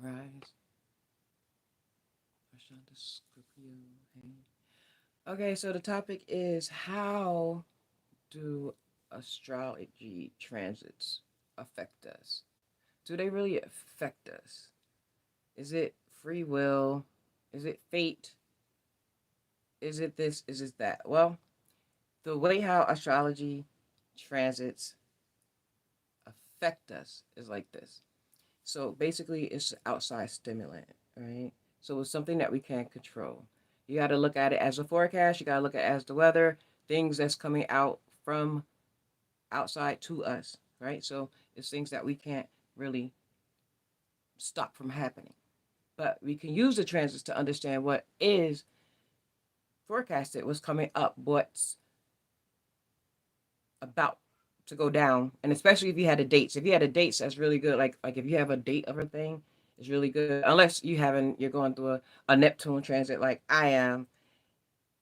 Aries, Scorpio. Okay, so the topic is how do astrology transits affect us? Do they really affect us? Is it free will? Is it fate? Is it this? Is it that? Well, the way how astrology transits affect us is like this. So basically, it's outside stimulant, right? So it's something that we can't control. You got to look at it as a forecast. You got to look at it as the weather, things that's coming out from outside to us, right? So it's things that we can't really stop from happening. But we can use the transits to understand what is forecasted, what's coming up, what's about to go down, and especially if you had a dates. If you had a dates, that's really good. Like if you have a date of a thing, it's really good. Unless you're going through a Neptune transit like I am,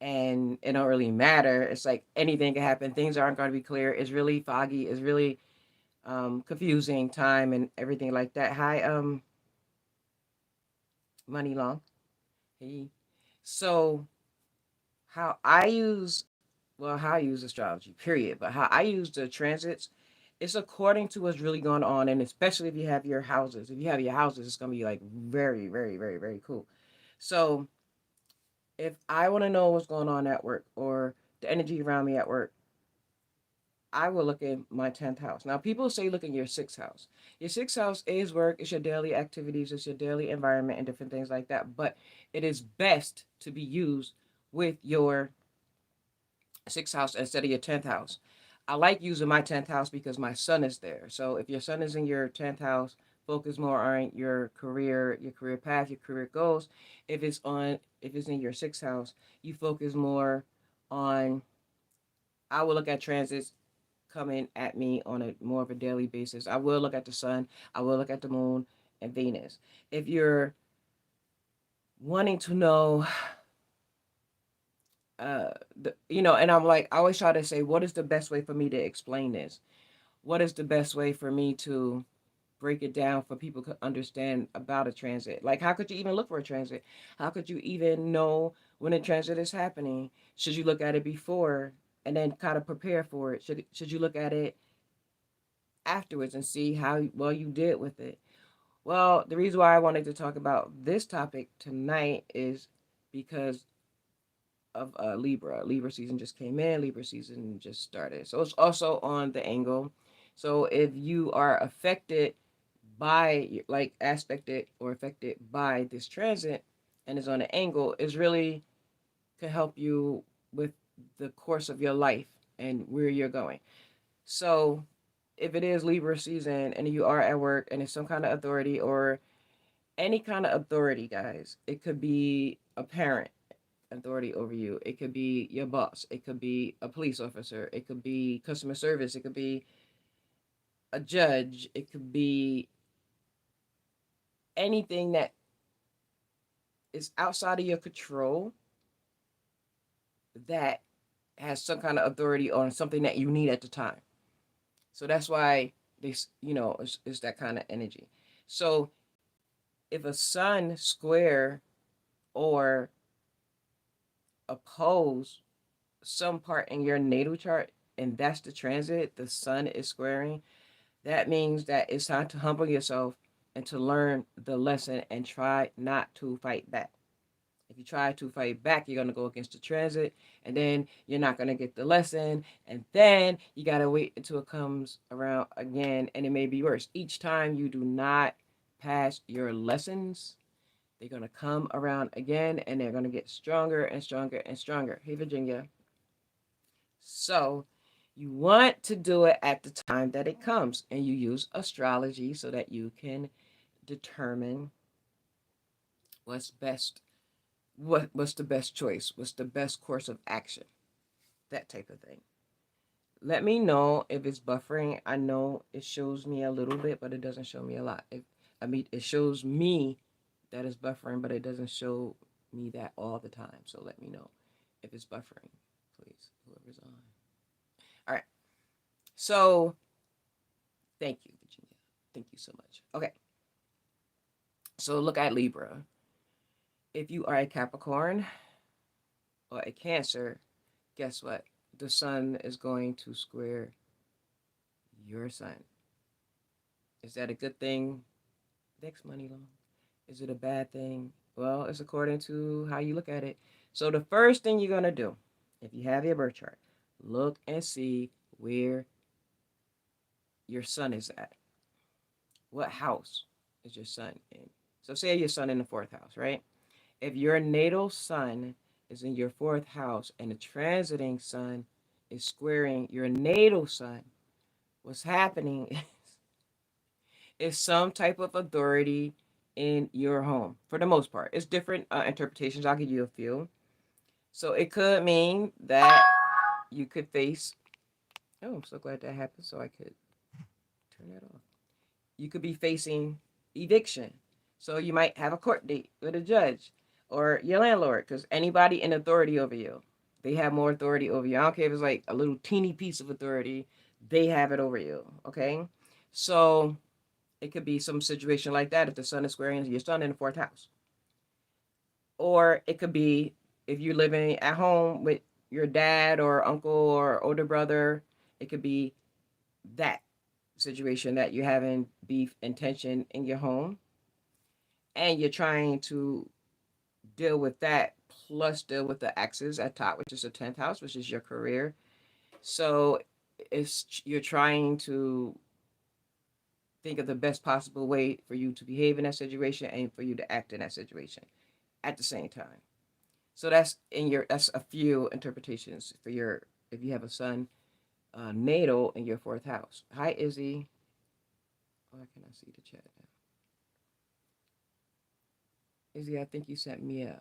and it don't really matter. It's like anything can happen. Things aren't going to be clear. It's really foggy. It's really confusing time and everything like that. Hi, money long. Hey. So how I use how I use astrology, period. But how I use the transits, it's according to what's really going on, and especially if you have your houses. If you have your houses, it's gonna be like very, very, very, very cool. So if I want to know what's going on at work or the energy around me at work, I will look at my 10th house. Now, people say look at your 6th house. Your 6th house is work, it's your daily activities, it's your daily environment, and different things like that. But it is best to be used with your 6th house instead of your 10th house. I like using my 10th house because my sun is there. So if your sun is in your 10th house, focus more on your career path, your career goals. If it's in your 6th house, you focus more on I will look at transits coming at me on a more of a daily basis. I will look at the sun, I will look at the moon and Venus. If you're wanting to know and I'm like, I always try to say, what is the best way for me to explain this? What is the best way for me to break it down for people to understand about a transit? Like, how could you even look for a transit? How could you even know when a transit is happening? Should you look at it before and then kind of prepare for it? Should you look at it afterwards and see how well you did with it? Well, the reason why I wanted to talk about this topic tonight is because of Libra. Libra season just came in. Libra season just started. So it's also on the angle. So if you are affected by, like, aspected or affected by this transit and is on an angle, is really can help you with the course of your life and where you're going. So if it is Libra season and you are at work and it's some kind of authority or any kind of authority, guys, it could be a parent authority over you. It could be your boss. It could be a police officer. It could be customer service. It could be a judge. It could be anything that is outside of your control that has some kind of authority on something that you need at the time. So that's why this, is that kind of energy. So if a sun square or oppose some part in your natal chart, and that's the transit, the sun is squaring, that means that it's time to humble yourself and to learn the lesson and try not to fight back. If you try to fight back, you're going to go against the transit, and then you're not going to get the lesson, and then you got to wait until it comes around again, and it may be worse. Each time you do not pass your lessons, they're going to come around again, and they're going to get stronger and stronger and stronger. Hey, Virginia. So you want to do it at the time that it comes, and you use astrology so that you can determine what's best, what's the best choice, what's the best course of action, that type of thing. Let me know if it's buffering. I know it shows me a little bit, but it doesn't show me a lot. It shows me that it's buffering, but it doesn't show me that all the time. So let me know if it's buffering, please, whoever's on. All right. So thank you, Virginia. Thank you so much. Okay. So look at Libra. If you are a Capricorn or a Cancer, guess what? The sun is going to square your sun. Is that a good thing? Next money long. Is it a bad thing? Well, it's according to how you look at it. So the first thing you're gonna do, if you have your birth chart, look and see where your sun is at. What house is your sun in? So say your sun in the fourth house, right? If your natal sun is in your fourth house and the transiting sun is squaring your natal sun, what's happening is some type of authority in your home for the most part. It's different interpretations. I'll give you a few. So it could mean that you could face, oh, I'm so glad that happened so I could turn that off. You could be facing eviction. So you might have a court date with a judge or your landlord, because anybody in authority over you, they have more authority over you. I don't care if it's like a little teeny piece of authority, they have it over you. Okay. So it could be some situation like that if the sun is squaring your sun in the fourth house. Or it could be if you're living at home with your dad or uncle or older brother, it could be that situation that you're having beef and tension in your home and you're trying to deal with that plus deal with the axis at top, which is the 10th house, which is your career. So it's you're trying to think of the best possible way for you to behave in that situation and for you to act in that situation at the same time. So that's a few interpretations for your if you have a sun natal in your fourth house. Hi Izzy. Oh, I cannot see the chat now. Izzy, I think you sent me a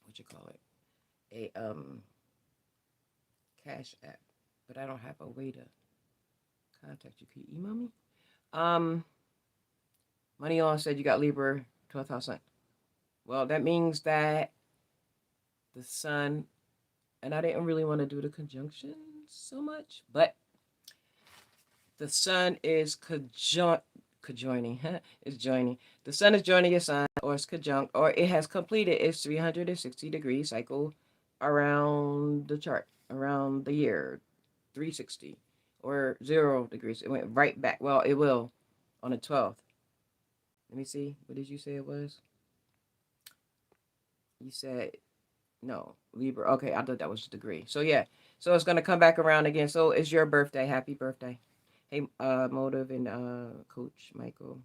what you call it a cash app, but I don't have a way to contact you. Can you email me? Um, Money on said you got Libra 12th house sun. Well, that means that the sun, and I didn't really want to do the conjunction so much, but the sun is conjoining, is joining. The sun is joining your sun, or it's conjunct, or it has completed its 360-degree cycle around the chart, around the year 360, or 0 degrees. It went right back. Well, it will on the 12th. Let me see. What did you say it was? You said no, Libra. Okay, I thought that was a degree. So yeah, so it's gonna come back around again. So it's your birthday. Happy birthday. Hey, Motive and Coach Michael.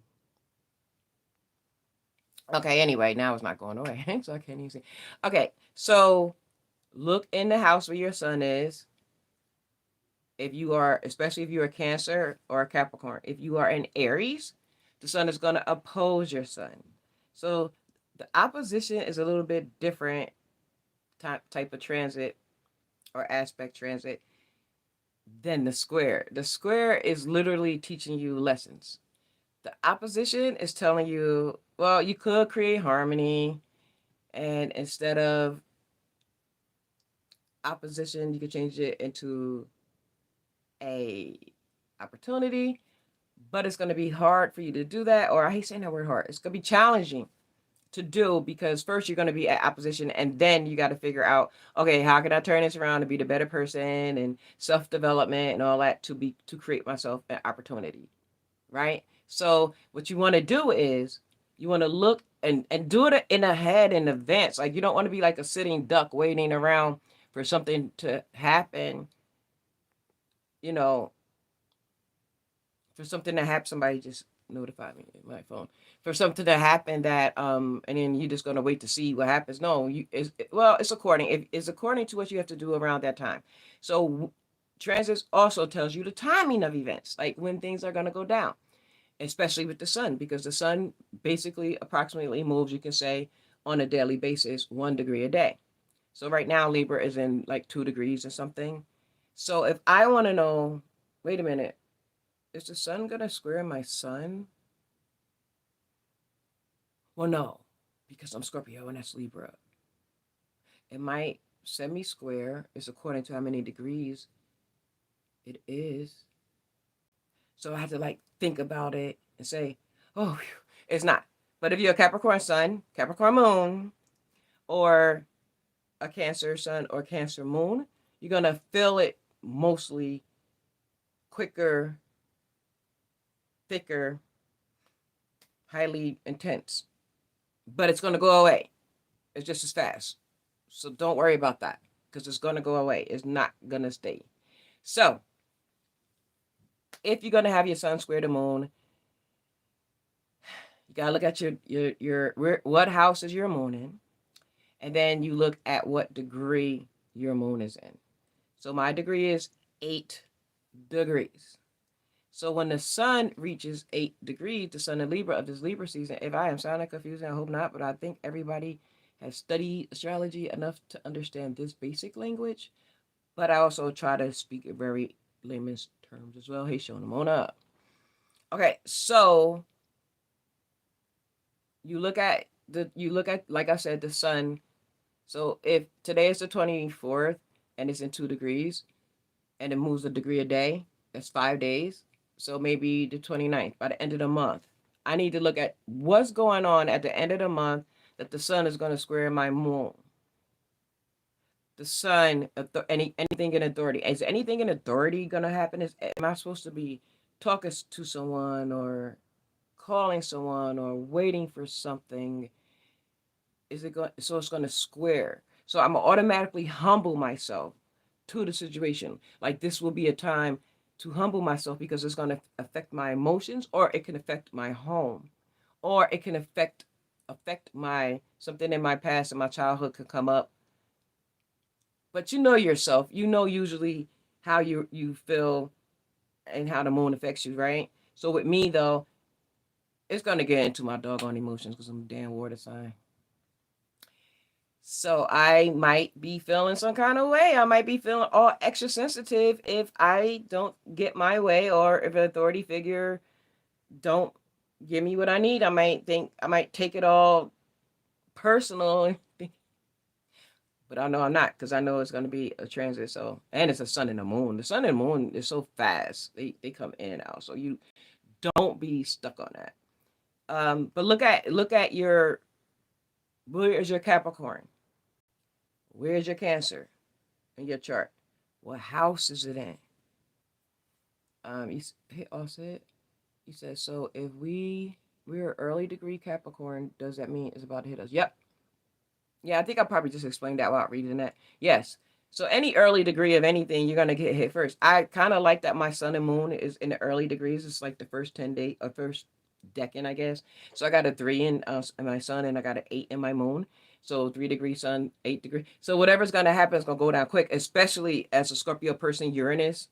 Okay, anyway, now it's not going away, so I can't even see. Okay, so look in the house where your sun is. If you are, especially if you're a Cancer or a Capricorn, if you are an Aries, the sun is going to oppose your sun. So the opposition is a little bit different type of transit or aspect transit than the square. The square is literally teaching you lessons. The opposition is telling you, well, you could create harmony, and instead of opposition, you could change it into a opportunity, but it's going to be hard for you to do that. Or I hate saying that word hard. It's going to be challenging to do because first you're going to be at opposition and then you got to figure out, okay, how can I turn this around to be the better person and self-development and all that to create myself an opportunity, right? So what you want to do is you want to look and do it in ahead in advance. Like you don't want to be like a sitting duck waiting around for something to happen, you know, for something to happen. Somebody just notified me in my phone for something to happen that and then you're just gonna wait to see what happens. No, it's according it's according to what you have to do around that time. So transits also tells you the timing of events, like when things are gonna go down, especially with the sun, because the sun basically approximately moves, you can say, on a daily basis 1 degree a day. So right now Libra is in like 2 degrees or something. So if I want to know, wait a minute, is the sun gonna square my sun? Well, no, because I'm Scorpio and that's Libra. It might semi-square is according to how many degrees it is. So I have to like think about it and say, oh, It's not. But if you're a Capricorn sun, Capricorn moon, or a Cancer sun or Cancer moon, you're going to feel it mostly quicker, thicker, highly intense. But it's going to go away. It's just as fast. So don't worry about that because it's going to go away. It's not going to stay. So if you're going to have your sun square the moon, you got to look at your what house is your moon in. And then you look at what degree your moon is in. So my degree is 8 degrees. So when the sun reaches 8 degrees, the sun in Libra of this Libra season, if I am sounding confusing, I hope not, but I think everybody has studied astrology enough to understand this basic language. But I also try to speak in very layman's terms as well. Hey, Shona. Okay, so you look at like I said, the sun. So if today is the 24th and it's in 2 degrees and it moves a degree a day, that's 5 days. So maybe the 29th, by the end of the month, I need to look at what's going on at the end of the month that the sun is going to square my moon. The sun, anything in authority. Is anything in authority going to happen? Am I supposed to be talking to someone or calling someone or waiting for something? Is it going? So it's going to square. So I'm automatically humble myself to the situation. Like this will be a time to humble myself because it's going to affect my emotions, or it can affect my home, or it can affect my something in my past and my childhood could come up. But you know yourself. You know usually how you feel and how the moon affects you, right? So with me though, it's gonna get into my doggone emotions because I'm a damn water sign. So I might be feeling some kind of way. I might be feeling all extra sensitive if I don't get my way, or if an authority figure don't give me what I need. I might take it all personal, but I know I'm not because I know it's going to be a transit. So, and it's a sun and the moon. The sun and the moon is so fast; they come in and out. So you don't be stuck on that. But look at your where is your Capricorn? Where's your Cancer in your chart? What house is it in? You hit offset. You said so. If we're early degree Capricorn, does that mean it's about to hit us? Yep. Yeah, I think I probably just explained that without reading that. Yes. So any early degree of anything, you're gonna get hit first. I kind of like that my sun and moon is in the early degrees. It's like the first 10 day or first decan, I guess. So I got a 3 in my sun and I got an 8 in my moon. So 3 degree sun, 8 degree. So whatever's gonna happen is gonna go down quick, especially as a Scorpio person, Uranus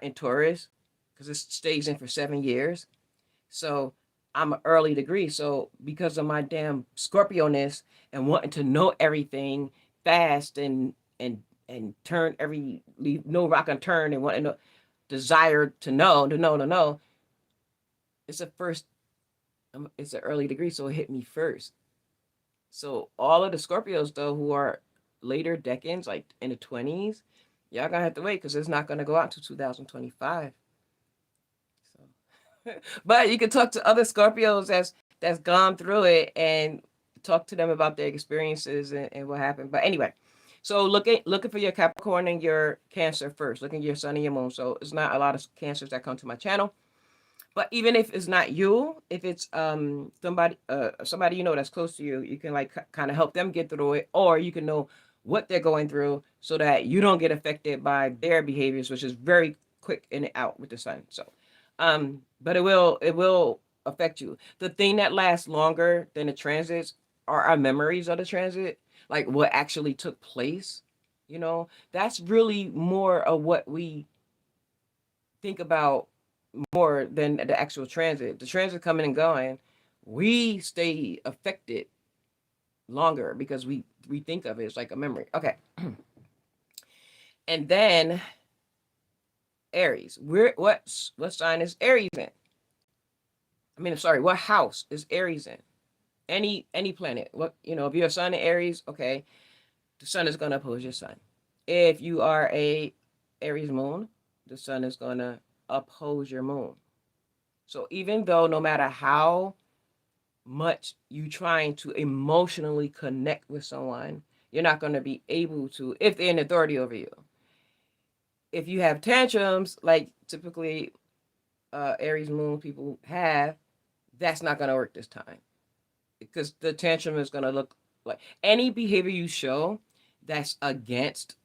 in Taurus, because it stays in for 7 years. So I'm an early degree. So because of my damn Scorpio-ness and wanting to know everything fast and turn leave no rock unturned and wanting to desire to know, it's a first, it's an early degree, so it hit me first. So all of the Scorpios though who are later decans, like in the 20s, y'all gonna have to wait because it's not gonna go out to 2025. So, but you can talk to other Scorpios that's gone through it and talk to them about their experiences and what happened. But anyway, so looking for your Capricorn and your Cancer first. Looking at your sun and your moon. So it's not a lot of Cancers that come to my channel. But even if it's not you, if it's somebody you know that's close to you, you can like kind of help them get through it, or you can know what they're going through so that you don't get affected by their behaviors, which is very quick in and out with the sun. So, but it will affect you. The thing that lasts longer than the transits are our memories of the transit, like what actually took place. You know, that's really more of what we think about more than the actual transit. The transit coming and going, we stay affected longer because we think of it as like a memory. Okay. And then Aries. What sign is Aries in? I mean, I'm sorry, what house is Aries in? Any planet. What, if you're a sun in Aries, okay, the sun is gonna oppose your sun. If you are a Aries moon, the sun is gonna oppose your moon. So even though no matter how much you trying to emotionally connect with someone, you're not going to be able to if they're in authority over you. If you have tantrums, like typically Aries moon people have, that's not going to work this time because the tantrum is going to look like any behavior you show that's against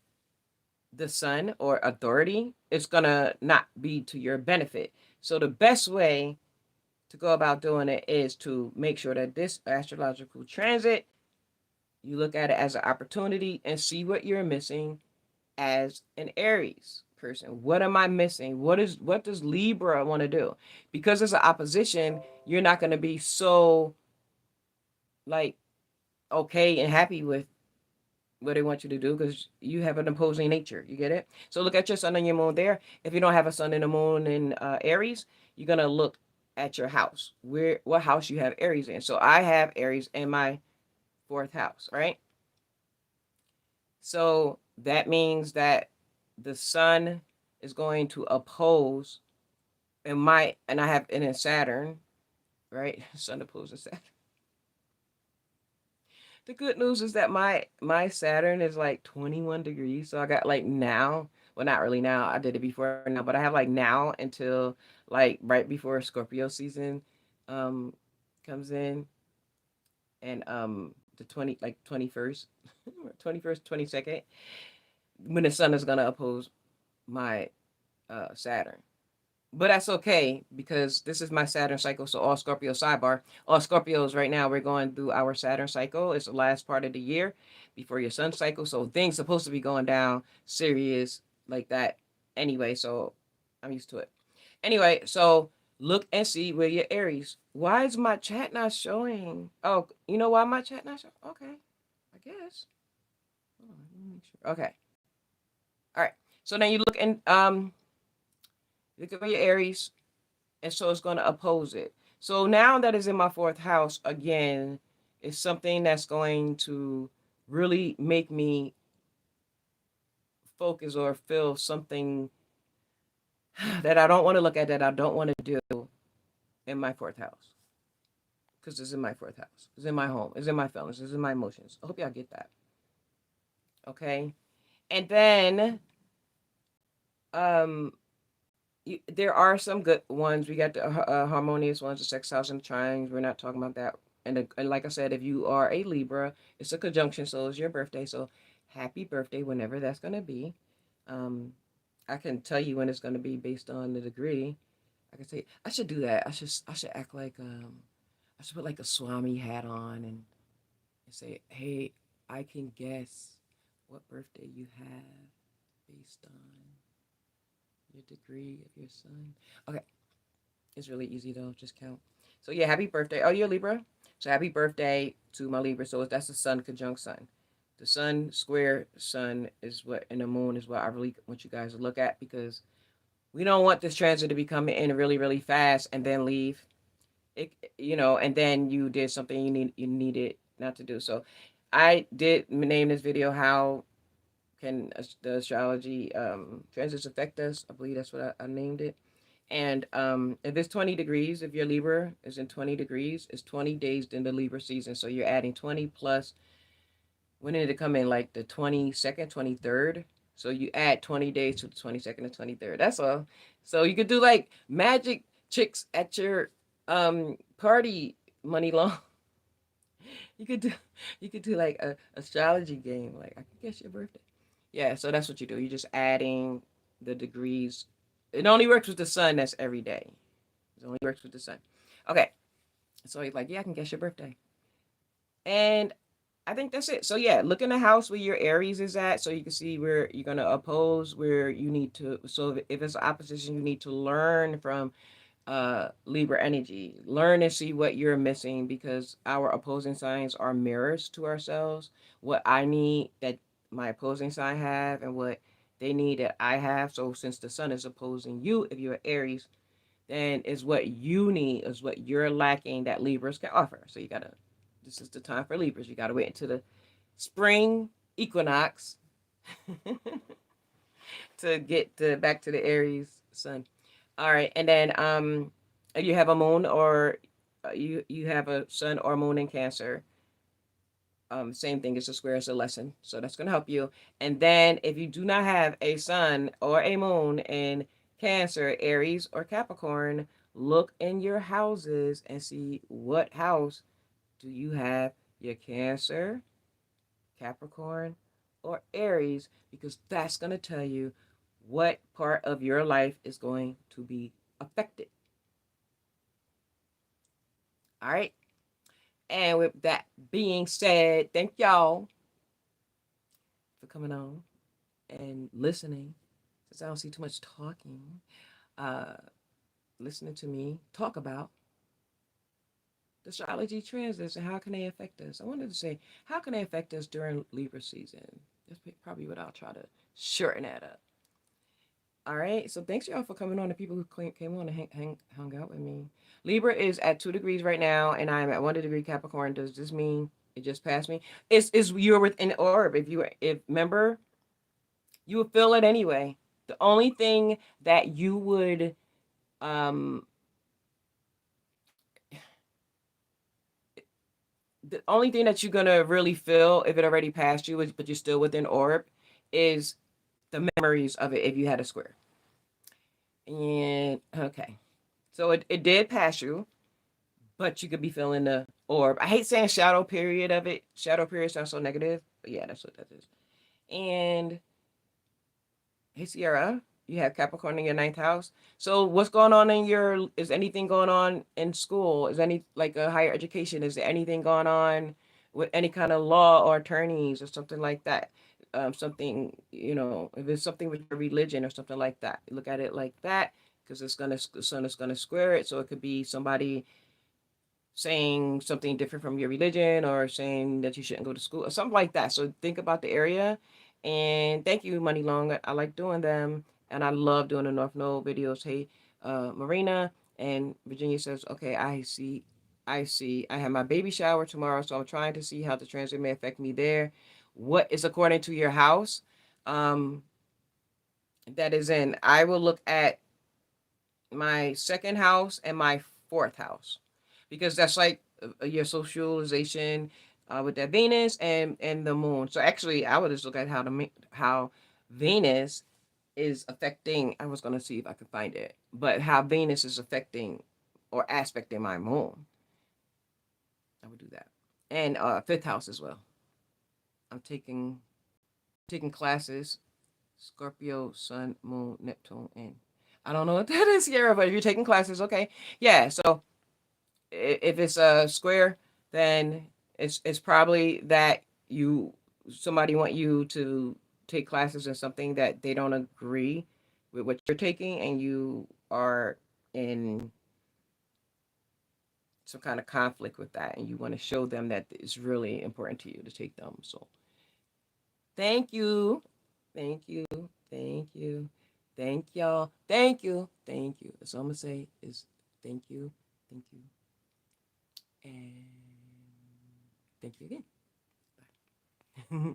the sun or authority, it's going to not be to your benefit. So the best way to go about doing it is to make sure that this astrological transit, you look at it as an opportunity and see what you're missing as an Aries person. What am I missing? What does Libra want to do? Because it's an opposition, you're not going to be so like okay and happy with what they want you to do because you have an opposing nature. You get it? So look at your sun and your moon there. If you don't have a sun and a moon in Aries, you're gonna look at your house. What house you have Aries in? So I have Aries in my fourth house, right? So that means that the sun is going to oppose and I have it in Saturn, right? Sun opposes Saturn. The good news is that my Saturn is like 21 degrees. So I got like now, well not really now, I did it before now, but I have like now until like right before Scorpio season um comes in and the 20 like 21st 21st 22nd when the sun is going to oppose my Saturn. But that's okay because this is my Saturn cycle. So all Scorpio sidebar, all Scorpios right now, we're going through our Saturn cycle. It's the last part of the year before your sun cycle. So things supposed to be going down serious like that anyway. So I'm used to it. Anyway, so look and see where your Aries. Why is my chat not showing? Oh, you know why my chat not showing? Okay, I guess. Hold on, let me make sure. Okay. All right. So then you look at your Aries, and so it's going to oppose it. So now that is in my fourth house again, is something that's going to really make me focus or feel something that I don't want to look at, that I don't want to do in my fourth house. Because it's in my fourth house. It's in my home. It's in my feelings. It's in my emotions. I hope y'all get that. Okay. And then um there are some good ones. We got the harmonious ones, the sex house and the trines. We're not talking about that. And like I said, if you are a Libra, it's a conjunction, so it's your birthday. So happy birthday whenever that's going to be. Um, I can tell you when it's going to be based on the degree. I can say I should do that. I should act like I should put like a Swami hat on and say, hey, I can guess what birthday you have based on your degree of your sun. Okay, it's really easy though. Just count. So yeah, happy birthday. Oh, you're a Libra. So happy birthday to my Libra. So that's the sun conjunct sun. The sun square sun is what, and the moon is what I really want you guys to look at because we don't want this transit to be coming in really, really fast and then leave. It, and then you did something you needed not to do. So I did name this video how can the astrology transits affect us. I believe that's what I named it. And if it's 20 degrees, if your Libra is in 20 degrees, it's 20 days in the Libra season. So you're adding 20 plus, when did it come in? Like the 22nd, 23rd. So you add 20 days to the 22nd and 23rd. That's all. So you could do like magic tricks at your party money long. You could do like a astrology game. Like I could guess your birthday. Yeah, so that's what you do. You're just adding the degrees. It only works with the sun. That's every day. It only works with the sun. Okay. So he's like, yeah, I can guess your birthday. And I think that's it. So yeah, look in the house where your Aries is at, so you can see where you're gonna oppose, where you need to. So if it's opposition, you need to learn from Libra energy. Learn and see what you're missing because our opposing signs are mirrors to ourselves. What I need that my opposing sign have and what they need that I have. So since the sun is opposing you, if you're Aries, then is what you need, is what you're lacking that Libras can offer. So you gotta, this is the time for Libras. You gotta wait until the spring equinox to get back to the Aries sun. All right, and then if you have a moon or you have a sun or moon in Cancer, same thing. It's a square. It's a lesson. So that's going to help you. And then if you do not have a sun or a moon in Cancer, Aries, or Capricorn, look in your houses and see what house do you have your Cancer, Capricorn, or Aries, because that's going to tell you what part of your life is going to be affected. All right. And with that being said, thank y'all for coming on and listening. Since I don't see too much talking, uh, listening to me talk about the astrology transits and how can they affect us. I wanted to say, how can they affect us during Libra season? That's probably what I'll try to shorten that up. All right, so thanks y'all for coming on. The people who came on and hung out with me. Libra is at 2 degrees right now, and I'm at 1 degree Capricorn. Does this mean it just passed me? It's you're within orb. If remember, you would feel it anyway. The only thing that you would um the only thing that you're gonna really feel if it already passed you, but you're still within orb, is the memories of it if you had a square. And okay, so it did pass you, but you could be feeling the orb. I hate saying shadow period of it. Shadow period sounds so negative, but yeah, that's what that is. And hey, Sierra, you have Capricorn in your ninth house. So what's going on in is anything going on in school? Is any like a higher education? Is there anything going on with any kind of law or attorneys or something like that? Something, if it's something with your religion or something like that, look at it like that, because the sun is gonna square it. So it could be somebody saying something different from your religion or saying that you shouldn't go to school or something like that. So think about the area. And thank you, Money Long. I like doing them. And I love doing the North Node videos. Hey, Marina. And Virginia says, okay, I see. I see. I have my baby shower tomorrow. So I'm trying to see how the transit may affect me there. What is according to your house? Um, that is in. I will look at my second house and my fourth house, because that's like your socialization with that Venus and the moon. So actually, I would just look at how Venus is affecting. I was gonna see if I could find it, but how Venus is affecting or aspecting my moon. I would do that, and fifth house as well. I'm taking classes. Scorpio, Sun, Moon, Neptune, and I don't know what that is, Sierra, but if you're taking classes, okay. Yeah, so if it's a square, then it's probably that somebody want you to take classes in something that they don't agree with what you're taking, and you are in some kind of conflict with that, and you want to show them that it's really important to you to take them. So thank you. Thank you. Thank you. Thank y'all. Thank you. Thank you. That's all I'm gonna say is thank you. Thank you. And thank you again. Bye.